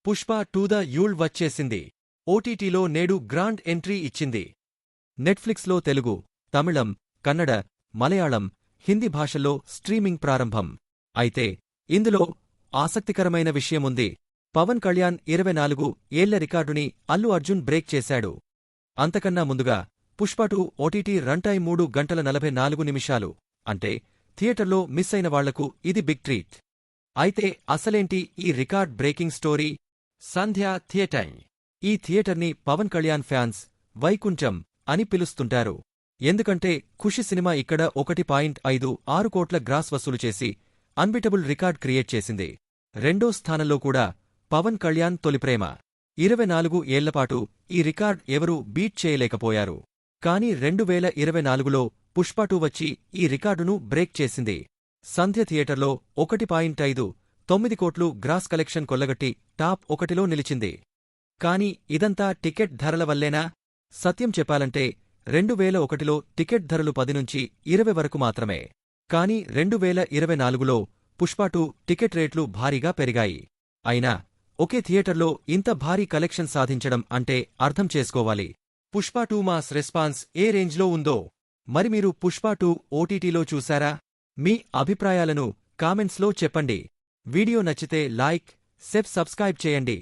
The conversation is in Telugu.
పుష్ప 2 ద యూల్ వచ్చేసింది. ఓటీటీలో నేడు గ్రాండ్ ఎంట్రీ ఇచ్చింది. నెట్ఫ్లిక్స్లో తెలుగు, తమిళం, కన్నడ, మలయాళం, హిందీ భాషల్లో స్ట్రీమింగ్ ప్రారంభం. అయితే ఇందులో ఆసక్తికరమైన విషయముంది. పవన్ కళ్యాణ్ 24 ఏళ్ల రికార్డుని అల్లు అర్జున్ బ్రేక్ చేశాడు. అంతకన్నా ముందుగా పుష్ప 2 ఓటీటీ రన్టైమ్ 3 గంటల 44 నిమిషాలు. అంటే థియేటర్లో మిస్ అయిన వాళ్లకు ఇది బిగ్ ట్రీట్. అయితే అసలేంటి ఈ రికార్డ్ బ్రేకింగ్ స్టోరీ? సంధ్య థియేటర్. ఈ థియేటర్ని పవన్ కళ్యాణ్ ఫ్యాన్స్ వైకుంఠం అని పిలుస్తుంటారు. ఎందుకంటే ఖుషి సినిమా ఇక్కడ 1.56 కోట్ల గ్రాస్ వసూలు చేసి అన్బీటబుల్ రికార్డ్ క్రియేట్ చేసింది. రెండో స్థానంలో కూడా పవన్ కళ్యాణ్ తొలిప్రేమ. 24 ఏళ్లపాటు ఈ రికార్డ్ ఎవరూ బీట్ చేయలేకపోయారు. కానీ 2024లో పుష్ప 2 వచ్చి ఈ రికార్డును బ్రేక్ చేసింది. సంధ్య థియేటర్లో 1.59 కోట్లు గ్రాస్ కలెక్షన్ కొల్లగట్టి టాప్ 1లో నిలిచింది. కాని ఇదంతా టికెట్ ధరల వల్లేనా? సత్యం చెప్పాలంటే 2001లో టికెట్ ధరలు 10 నుంచి 20 వరకు మాత్రమే. కాని 2024లో పుష్ప 2 టికెట్ రేట్లు భారీగా పెరిగాయి. అయినా ఒకే థియేటర్లో ఇంత భారీ కలెక్షన్ సాధించడం అంటే అర్థం చేసుకోవాలి. పుష్ప 2 మాస్ రెస్పాన్స్ ఏ రేంజ్లో ఉందో. మరి మీరు పుష్ప 2 ఓటీటీలో చూశారా? మీ అభిప్రాయాలను కామెంట్స్లో చెప్పండి. వీడియో నచ్చితే లైక్, సబ్స్క్రైబ్ చేయండి.